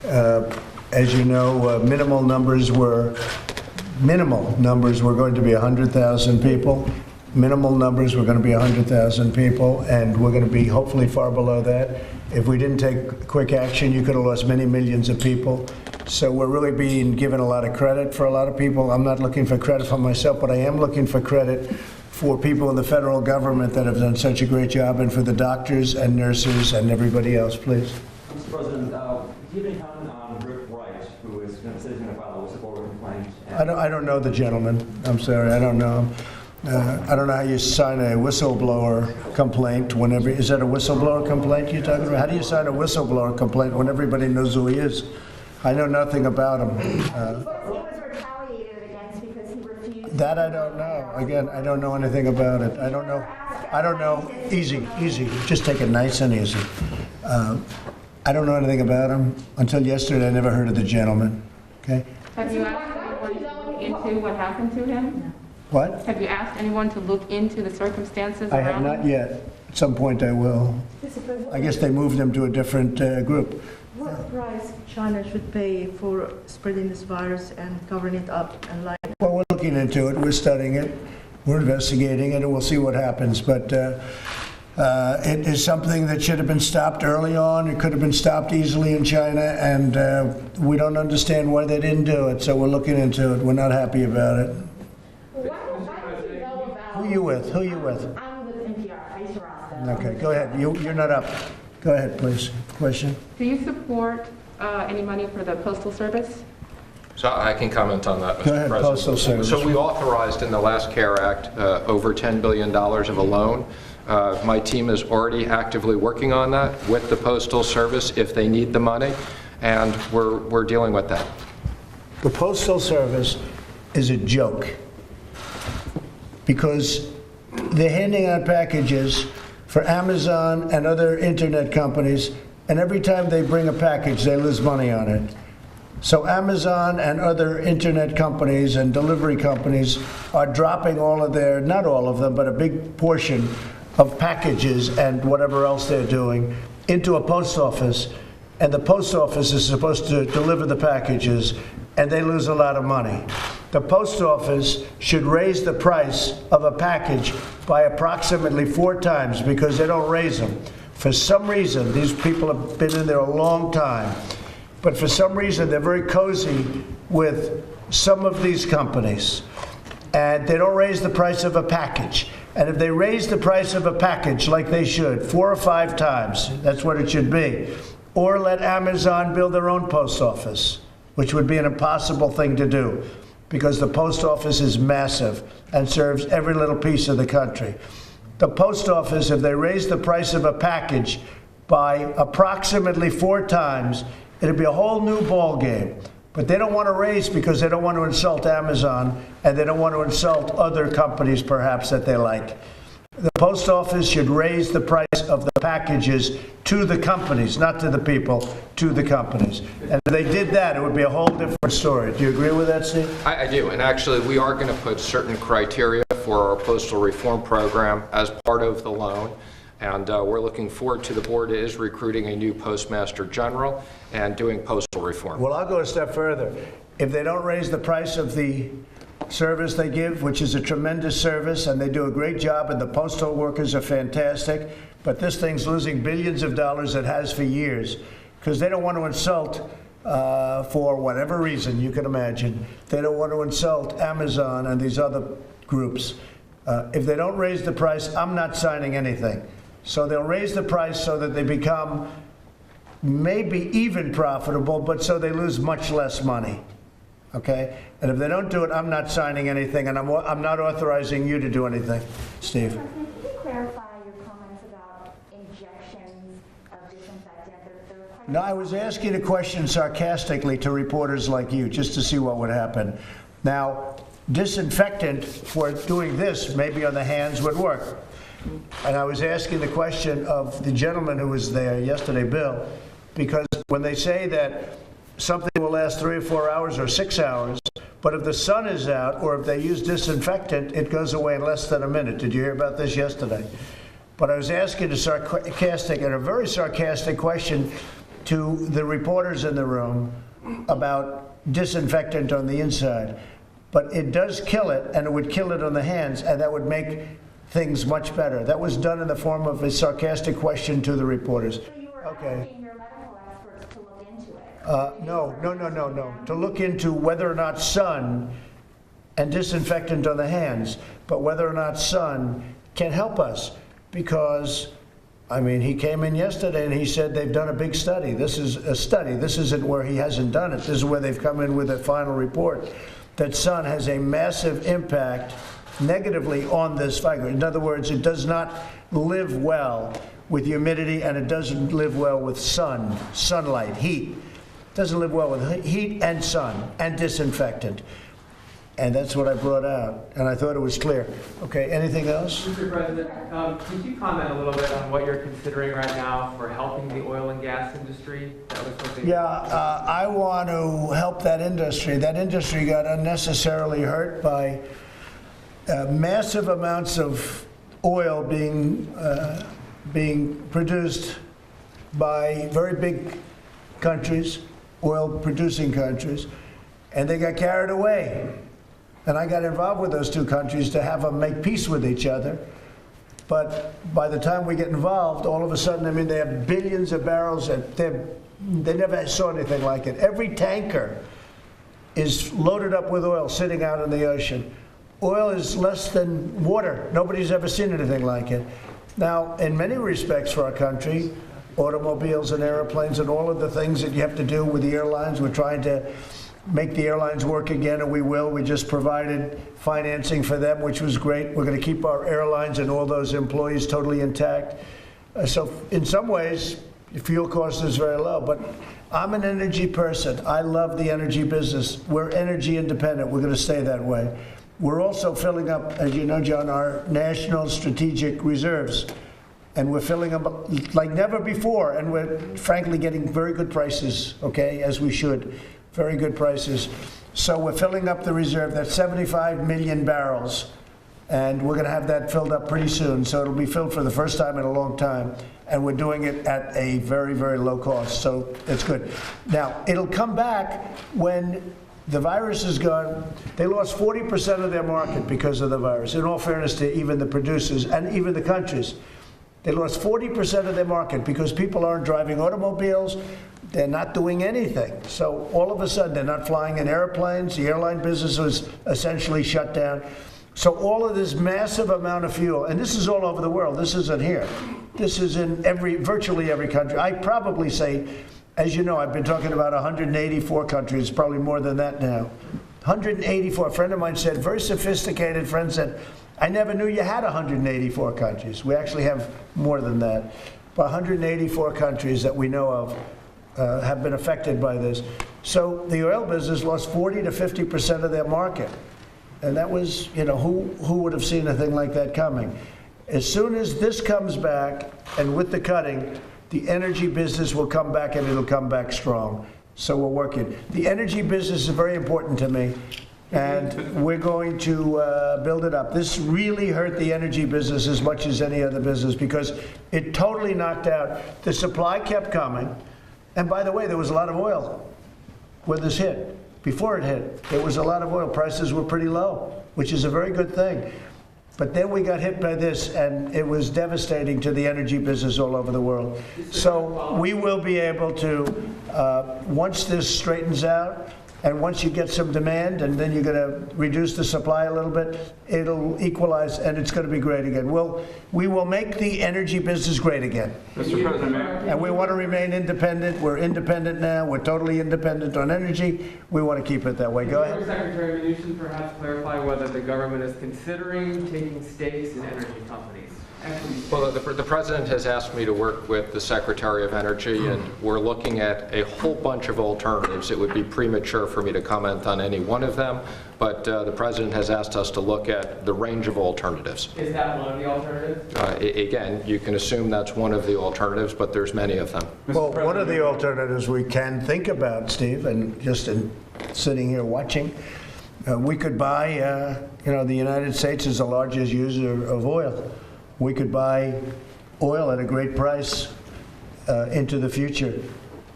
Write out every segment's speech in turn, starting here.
As you know, minimal numbers were going to be 100,000 people. Minimal numbers were going to be 100,000 people, and we're going to be hopefully far below that. If we didn't take quick action, you could have lost many millions of people. So we're really being given a lot of credit for a lot of people. I'm not looking for credit for myself, but I am looking for credit for people in the federal government that have done such a great job, and for the doctors and nurses and everybody else, please. Mr. President, do you have any comment on Rick Wright, who is going to file a whistleblower complaint? I don't know the gentleman. I'm sorry, I don't know him. I don't know how you sign a whistleblower complaint whenever. Is that a whistleblower complaint you're talking about? How do you sign a whistleblower complaint when everybody knows who he is? I know nothing about him. He was retaliated against because he refused. That I don't know. Again, I don't know anything about it. I don't know. Easy. Just take it nice and easy. I don't know anything about him. Until yesterday, I never heard of the gentleman. Okay? Have you asked anyone to look into what happened to him? What? Have you asked anyone to look into the circumstances I around have him? not yet. At some point I will. I guess they moved him to a different group. What price China should pay for spreading this virus and covering it up and lying? Well, we're looking into it. We're studying it. We're investigating it, and we'll see what happens. But it is something that should have been stopped early on. It could have been stopped easily in China, and we don't understand why they didn't do it. So we're looking into it. We're not happy about it. Who you with? I'm with NPR, Aisha Rasta. Okay, go ahead. You're not up. Go ahead, please. Question? Do you support any money for the Postal Service? So I can comment on that, Mr. Go ahead, President. Postal Service. So we authorized in the last CARE Act over $10 billion of a loan. My team is already actively working on that with the Postal Service if they need the money, and we're dealing with that. The Postal Service is a joke because they're handing out packages for Amazon and other internet companies, and every time they bring a package, they lose money on it. So Amazon and other internet companies and delivery companies are dropping all of their, not all of them, but a big portion of packages and whatever else they're doing into a post office, and the post office is supposed to deliver the packages, and they lose a lot of money. The post office should raise the price of a package by approximately 4 times because they don't raise them. For some reason, these people have been in there a long time, but for some reason they're very cozy with some of these companies, and they don't raise the price of a package. And if they raise the price of a package like they should, 4 or 5 times, that's what it should be, or let Amazon build their own post office, which would be an impossible thing to do because the post office is massive and serves every little piece of the country. The post office, if they raise the price of a package by approximately 4 times, it'd be a whole new ball game. But they don't want to raise because they don't want to insult Amazon, and they don't want to insult other companies perhaps that they like. The post office should raise the price of the packages to the companies, not to the people, to the companies. And if they did that, it would be a whole different story. Do you agree with that, Steve? I do, and actually we are going to put certain criteria for our postal reform program as part of the loan. And we're looking forward to the board is recruiting a new postmaster general and doing postal reform. Well, I'll go a step further. If they don't raise the price of the service they give, which is a tremendous service, and they do a great job, and the postal workers are fantastic, but this thing's losing billions of dollars, it has for years, because they don't want to insult, for whatever reason you can imagine, they don't want to insult Amazon and these other groups. If they don't raise the price, I'm not signing anything. So they'll raise the price so that they become maybe even profitable, but so they lose much less money. Okay? And if they don't do it, I'm not signing anything, and I'm not authorizing you to do anything. Steve? Can you clarify your comments about injections of disinfectant? No, I was asking a question sarcastically to reporters like you, just to see what would happen. Now, disinfectant for doing this, maybe on the hands, would work. And I was asking the question of the gentleman who was there yesterday, Bill, because when they say that something will last 3 or 4 hours or 6 hours, but if the sun is out or if they use disinfectant, it goes away in less than a minute. Did you hear about this yesterday? But I was asking a sarcastic and a very sarcastic question to the reporters in the room about disinfectant on the inside. But it does kill it, and it would kill it on the hands, and that would make things much better. That was done in the form of a sarcastic question to the reporters. So you were Okay. asking your medical experts to look into it? No. To look into whether or not sun and disinfectant on the hands, but whether or not sun can help us. Because, I mean, he came in yesterday and he said they've done a big study. This is a study. This isn't where he hasn't done it. This is where they've come in with a final report that sun has a massive impact negatively on this fiber. In other words, it does not live well with humidity, and it doesn't live well with sunlight, heat. It doesn't live well with heat and sun and disinfectant. And that's what I brought out, and I thought it was clear. Okay, anything else? Mr. President, could you comment a little bit on what you're considering right now for helping the oil and gas industry? That was something. Yeah, I want to help that industry. That industry got unnecessarily hurt by massive amounts of oil being produced by very big countries, oil-producing countries, and they got carried away. And I got involved with those two countries to have them make peace with each other. But by the time we get involved, all of a sudden, I mean, they have billions of barrels, and they never saw anything like it. Every tanker is loaded up with oil sitting out in the ocean. Oil is less than water. Nobody's ever seen anything like it. Now, in many respects for our country, automobiles and airplanes and all of the things that you have to do with the airlines, we're trying to make the airlines work again, and we will. We just provided financing for them, which was great. We're going to keep our airlines and all those employees totally intact. So in some ways, the fuel cost is very low, but I'm an energy person. I love the energy business. We're energy independent. We're going to stay that way. We're also filling up, as you know, John, our national strategic reserves. And we're filling them up like never before. And we're frankly getting very good prices, okay, as we should. Very good prices. So we're filling up the reserve. That's 75 million barrels. And we're going to have that filled up pretty soon. So it'll be filled for the first time in a long time. And we're doing it at a very, very low cost. So it's good. Now, it'll come back when the virus is gone. They lost 40% of their market because of the virus, in all fairness to even the producers and even the countries. They lost 40% of their market because people aren't driving automobiles. They're not doing anything. So all of a sudden, they're not flying in airplanes. The airline business was essentially shut down. So all of this massive amount of fuel, and this is all over the world. This isn't here. This is in virtually every country. I probably say, as you know, I've been talking about 184 countries, probably more than that now. 184. A friend of mine said, very sophisticated friend said, I never knew you had 184 countries. We actually have more than that. But 184 countries that we know of have been affected by this. So the oil business lost 40 to 50% of their market. And that was, you know, who would have seen a thing like that coming? As soon as this comes back, and with the cutting, the energy business will come back, and it'll come back strong. So we're working. The energy business is very important to me, and we're going to build it up. This really hurt the energy business as much as any other business because it totally knocked out. The supply kept coming. And by the way, there was a lot of oil when this hit. Before it hit, there was a lot of oil. Prices were pretty low, which is a very good thing. But then we got hit by this, and it was devastating to the energy business all over the world. So we will be able to, once this straightens out, and once you get some demand, and then you're going to reduce the supply a little bit, it'll equalize, and it's going to be great again. We will make the energy business great again. Mr. President, And we want to remain independent. We're independent now. We're totally independent on energy. We want to keep it that way. Go ahead. Secretary Mnuchin perhaps clarify whether the government is considering taking stakes in energy companies. Well, the President has asked me to work with the Secretary of Energy, and we're looking at a whole bunch of alternatives. It would be premature for me to comment on any one of them, but the President has asked us to look at the range of alternatives. Is that one of the alternatives? Again, you can assume that's one of the alternatives, but there's many of them. Well, one of the alternatives we can think about, Steve, and just in sitting here watching, we could buy, the United States is the largest user of oil. We could buy oil at a great price into the future.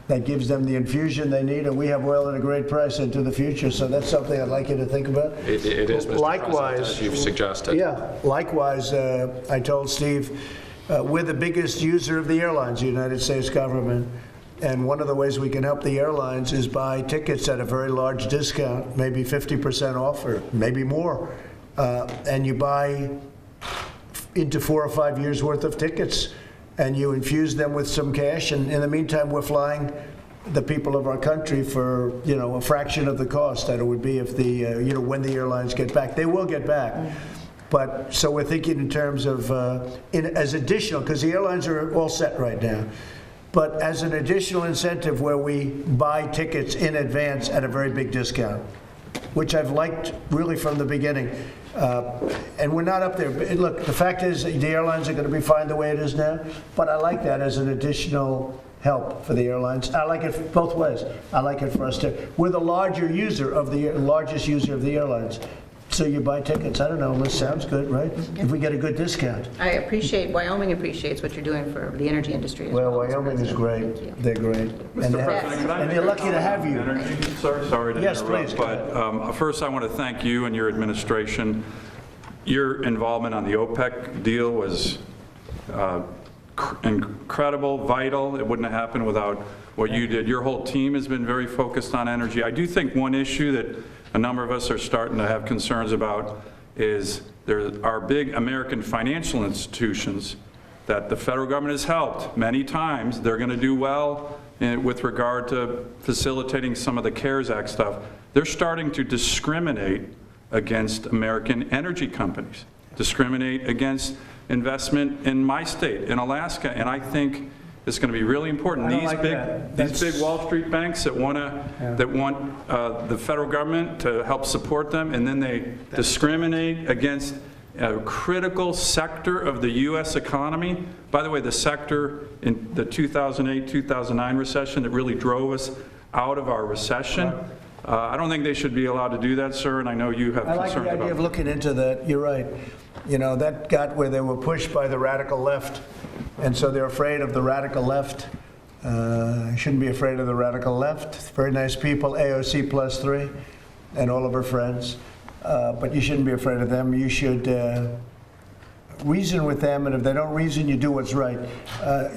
that gives them the infusion they need, and we have oil at a great price into the future. So that's something I'd like you to think about. It is, Mr. Likewise, President, as you've suggested. Yeah, likewise, I told Steve, we're the biggest user of the airlines, the United States government. And one of the ways we can help the airlines is buy tickets at a very large discount, maybe 50% off or maybe more. And you buy into 4 or 5 years worth of tickets and you infuse them with some cash. And in the meantime, we're flying the people of our country for, a fraction of the cost that it would be if when the airlines get back. They will get back. But so we're thinking in terms of, as additional, because the airlines are all set right now. But as an additional incentive where we buy tickets in advance at a very big discount, which I've liked really from the beginning. And we're not up there. But look, the fact is the airlines are going to be fine the way it is now, but I like that as an additional help for the airlines. I like it both ways. I like it for us too. We're the largest user of the airlines. So you buy tickets. I don't know, this sounds good, right? If we get a good discount. Wyoming appreciates what you're doing for the energy industry as well. Well, Wyoming is great. They're great. Mr. President, could I and make they're a lucky to have you. energy? Sorry to Yes, interrupt, please, but first I want to thank you and your administration. Your involvement on the OPEC deal was incredible, vital. It wouldn't have happened without what you did. Your whole team has been very focused on energy. I do think one issue that a number of us are starting to have concerns about is there are big American financial institutions that the federal government has helped many times. They're going to do well with regard to facilitating some of the CARES Act stuff. They're starting to discriminate against American energy companies, discriminate against investment in my state, in Alaska, and I think it's going to be really important. These big Wall Street banks that want the federal government to help support them, and then they discriminate against a critical sector of the U.S. economy. By the way, the sector in the 2008-2009 recession that really drove us out of our recession. I don't think they should be allowed to do that, sir, and I know you have concerns about that. I like the idea of looking into that. You're right. That got where they were pushed by the radical left, and so they're afraid of the radical left. You shouldn't be afraid of the radical left. Very nice people, AOC plus 3, and all of her friends. But you shouldn't be afraid of them. You should reason with them, and if they don't reason, you do what's right.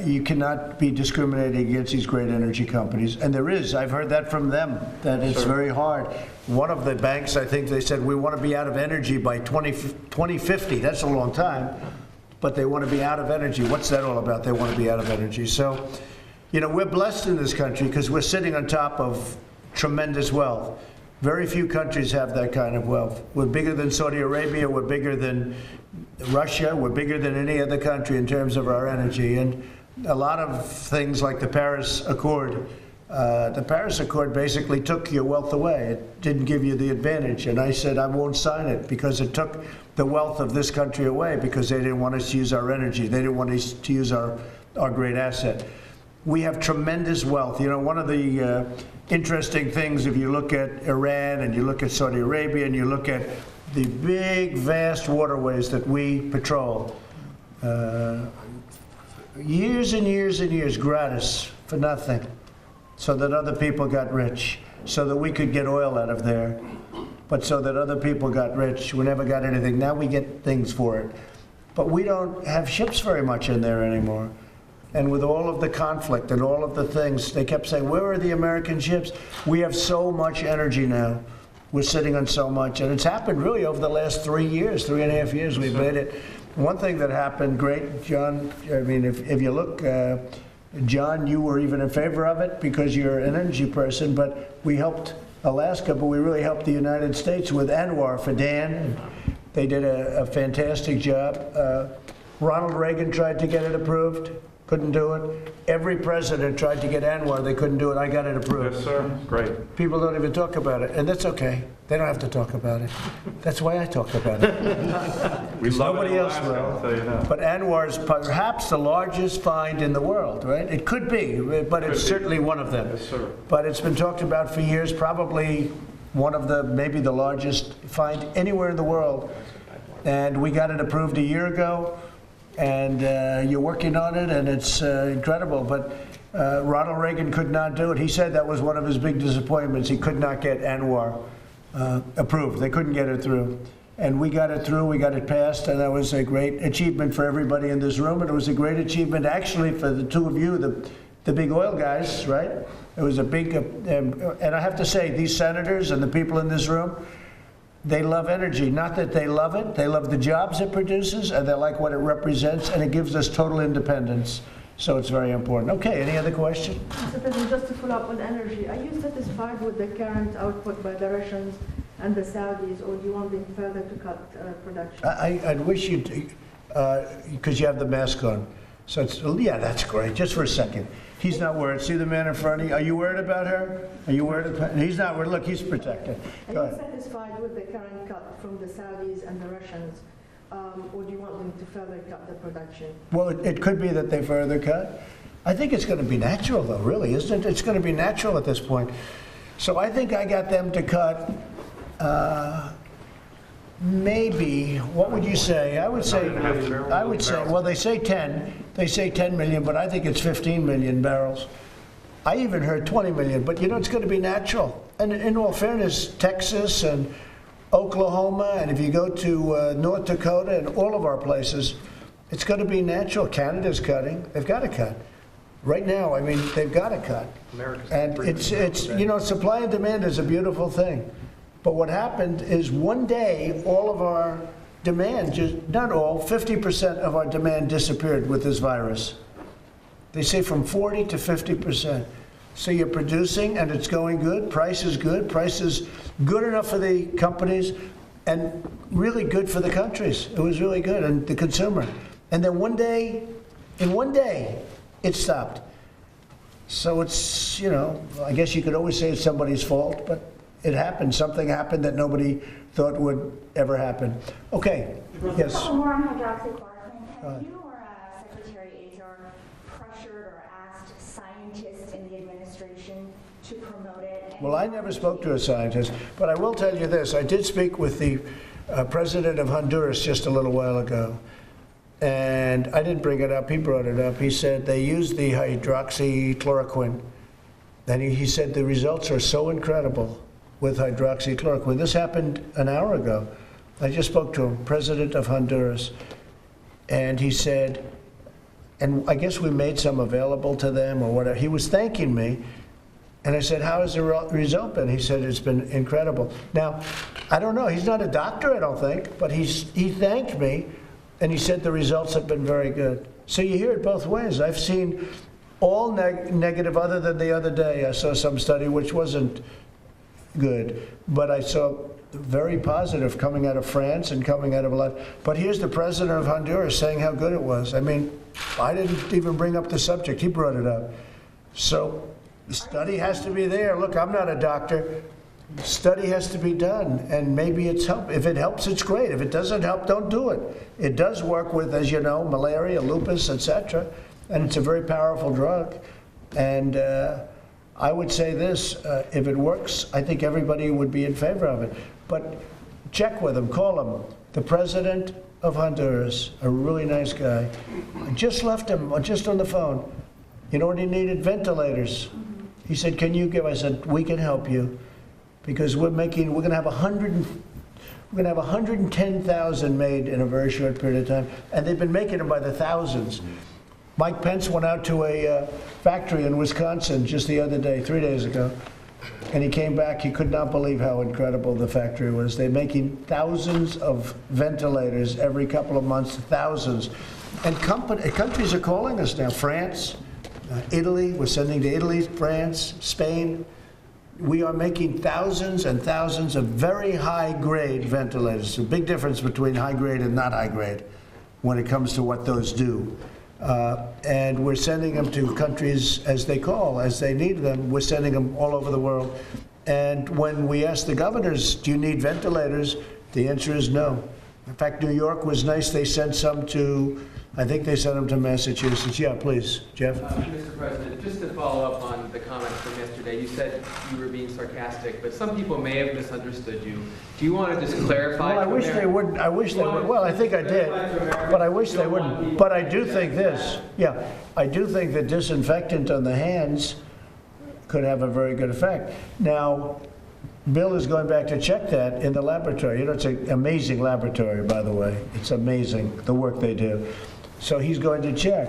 You cannot be discriminating against these great energy companies. And there is, I've heard that from them, that it's very hard. One of the banks, I think they said, we want to be out of energy by 2050. That's a long time, but they want to be out of energy. What's that all about? They want to be out of energy. So, we're blessed in this country because we're sitting on top of tremendous wealth. Very few countries have that kind of wealth. We're bigger than Saudi Arabia, we're bigger than Russia, we're bigger than any other country in terms of our energy. And a lot of things like the Paris Accord basically took your wealth away. It didn't give you the advantage. And I said I won't sign it because it took the wealth of this country away because they didn't want us to use our energy. They didn't want us to use our great asset. We have tremendous wealth. One of the interesting things, if you look at Iran and you look at Saudi Arabia and you look at the big, vast waterways that we patrol, years and years and years gratis for nothing, so that other people got rich, so that we could get oil out of there, but so that other people got rich. We never got anything. Now we get things for it. But we don't have ships very much in there anymore. And with all of the conflict and all of the things, they kept saying, where are the American ships? We have so much energy now. We're sitting on so much. And it's happened really over the last 3 years, 3.5 years. We've made it. One thing that happened, great, John, I mean, if you look, John, you were even in favor of it because you're an energy person, but we helped Alaska, but we really helped the United States with ANWR for Dan. They did a fantastic job. Ronald Reagan tried to get it approved. Couldn't do it. Every president tried to get ANWR. They couldn't do it. I got it approved. Yes, sir. Great. People don't even talk about it, and that's okay. They don't have to talk about it. That's why I talk about it. We love Nobody it in else Alaska, will. I'll tell you that. But ANWR is perhaps the largest find in the world, right? It could be, but it's certainly one of them. Yes, sir. But it's been talked about for years, probably one of the, maybe the largest find anywhere in the world. And we got it approved a year ago. And you're working on it, and it's incredible. But Ronald Reagan could not do it. He said that was one of his big disappointments. He could not get ANWR approved. They couldn't get it through. And we got it through, we got it passed, and that was a great achievement for everybody in this room. And it was a great achievement actually for the two of you, the big oil guys, right? It was a big, and I have to say, these senators and the people in this room, they love energy. Not that they love it, they love the jobs it produces, and they like what it represents, and it gives us total independence. So it's very important. Okay, any other question? Mr. President, just to follow up on energy, are you satisfied with the current output by the Russians and the Saudis, or do you want them further to cut production? I'd wish you'd, because you have the mask on. So it's, yeah, that's great. Just for a second. He's not worried. See the man in front of you? Are you worried about her? Are you worried about, he's not worried. Look, he's protected. Are Go you ahead. satisfied with the current cut from the Saudis and the Russians, or do you want them to further cut the production? Well, it could be that they further cut. I think it's going to be natural, though, really, isn't it? It's going to be natural at this point. So I think I got them to cut maybe, what would you say? I would say, well, they say 10 million, but I think it's 15 million barrels. I even heard 20 million, but you know, it's going to be natural. And in all fairness, Texas and Oklahoma, and if you go to North Dakota and all of our places, it's going to be natural. Canada's cutting. They've got to cut. Right now, I mean, they've got to cut. And it's you know, supply and demand is a beautiful thing. But what happened is one day, all of our demand, just not all, 50% of our demand disappeared with this virus. They say from 40 to 50%. So you're producing and it's going good, price is good enough for the companies and really good for the countries. It was really good, and the consumer. And then in one day, it stopped. So it's, you know, I guess you could always say it's somebody's fault, but it happened. Something happened that nobody thought would ever happen. Okay, yes. A couple more on hydroxychloroquine. Have you or Secretary Azar pressured or asked scientists in the administration to promote it? Well, I never spoke to a scientist, but I will tell you this. I did speak with the president of Honduras just a little while ago, and I didn't bring it up. He brought it up. He said they used the hydroxychloroquine, and he said the results are so incredible with hydroxychloroquine. This happened an hour ago. I just spoke to him, president of Honduras, and he said, and I guess we made some available to them or whatever. He was thanking me, and I said, how has the result been? He said, it's been incredible. Now, I don't know, he's not a doctor, I don't think, but he thanked me, and he said the results have been very good. So you hear it both ways. I've seen all negative, other than the other day. I saw some study which wasn't good, but I saw very positive coming out of France and coming out of a lot. But here's the president of Honduras saying how good it was. I mean, I didn't even bring up the subject. He brought it up. So the study has to be there. Look, I'm not a doctor. Study has to be done, and maybe it's help. If it helps, it's great. If it doesn't help, don't do it. It does work with, as you know, malaria, lupus, etc., and it's a very powerful drug. And I would say this, if it works, I think everybody would be in favor of it. But check with him, call him. The president of Honduras, a really nice guy. I just left him, just on the phone. You know what he needed? Ventilators. He said, can you give? I said, we can help you, because we're going to have 110,000 made in a very short period of time, and they've been making them by the thousands. Mike Pence went out to a factory in Wisconsin just the other day, 3 days ago, and he came back. He could not believe how incredible the factory was. They're making thousands of ventilators every couple of months, thousands. And countries are calling us now. France, Italy, we're sending to Italy, France, Spain. We are making thousands and thousands of very high-grade ventilators. There's a big difference between high-grade and not high-grade when it comes to what those do. And we're sending them to countries as they call, as they need them. We're sending them all over the world. And when we ask the governors, do you need ventilators? The answer is no. In fact, New York was nice. They sent some to, I think they sent them to Massachusetts. Yeah, please, Jeff. Mr. President, just to follow up on the comments from yesterday, you said you were being sarcastic, but some people may have misunderstood you. Do you want to just clarify? Well, I to wish they America- wouldn't, I wish they would, well, I think I did, but I wish they wouldn't. But I do think this, yeah, I do think that disinfectant on the hands could have a very good effect. Now, Bill is going back to check that in the laboratory. You know, it's an amazing laboratory, by the way. It's amazing, the work they do. So he's going to check,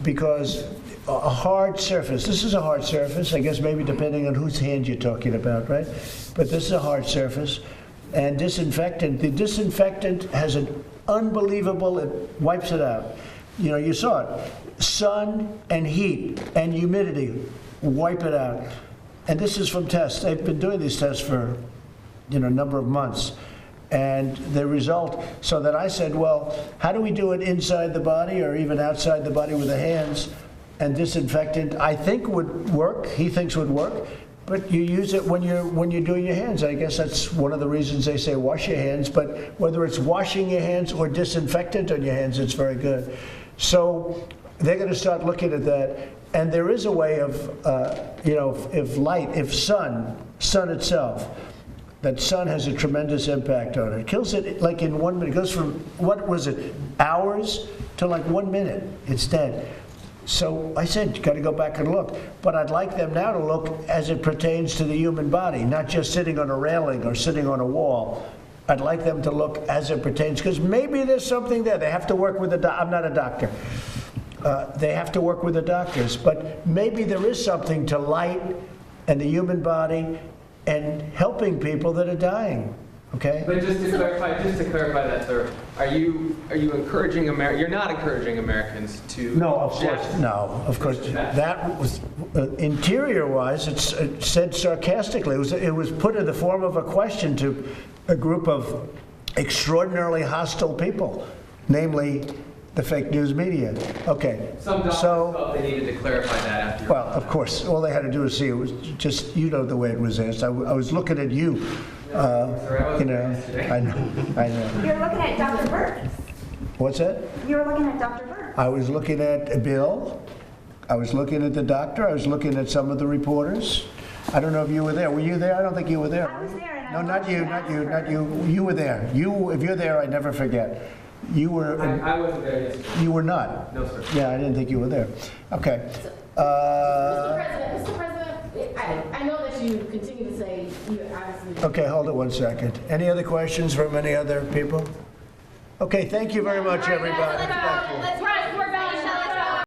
because a hard surface, this is a hard surface, I guess maybe depending on whose hand you're talking about, right? But this is a hard surface. And disinfectant, the disinfectant has an unbelievable, it wipes it out. You know, you saw it. Sun and heat and humidity wipe it out. And this is from tests. They've been doing these tests for, a number of months. And the result, so that I said, well, how do we do it inside the body or even outside the body with the hands? And disinfectant, I think would work, he thinks would work, but you use it when you're doing your hands. I guess that's one of the reasons they say wash your hands, but whether it's washing your hands or disinfectant on your hands, it's very good. So they're going to start looking at that. And there is a way of, if light, if sun itself, that sun has a tremendous impact on it. It kills it like in 1 minute. It goes from, what was it, hours to like 1 minute. It's dead. So I said, you got to go back and look. But I'd like them now to look as it pertains to the human body, not just sitting on a railing or sitting on a wall. I'd like them to look as it pertains, because maybe there's something there. They have to work with I'm not a doctor. They have to work with the doctors, but maybe there is something to light and the human body and helping people that are dying. Okay? But just to clarify that, sir, are you encouraging you're not encouraging Americans to No, of course. That was interior-wise. It said sarcastically. It was put in the form of a question to a group of extraordinarily hostile people, namely the fake news media. Okay. Some doctors felt they needed to clarify that after. Well, of course, all they had to do was see it was just, the way it was asked. I was looking at you. I know. You're looking at Dr. Burke. What's that? You were looking at Dr. Burke. I was looking at Bill. I was looking at the doctor. I was looking at some of the reporters. I don't know if you were there. Were you there? I don't think you were there. I was there. And No, not you. You were there. If you're there, I never forget. You were. I wasn't there yesterday. You were not. No, sir. Yeah, I didn't think you were there. Okay. Mr. President, I know that you continue to say you obviously. Okay, hold it 1 second. Any other questions from any other people? Okay, thank you very much, everybody. Thank you. Let's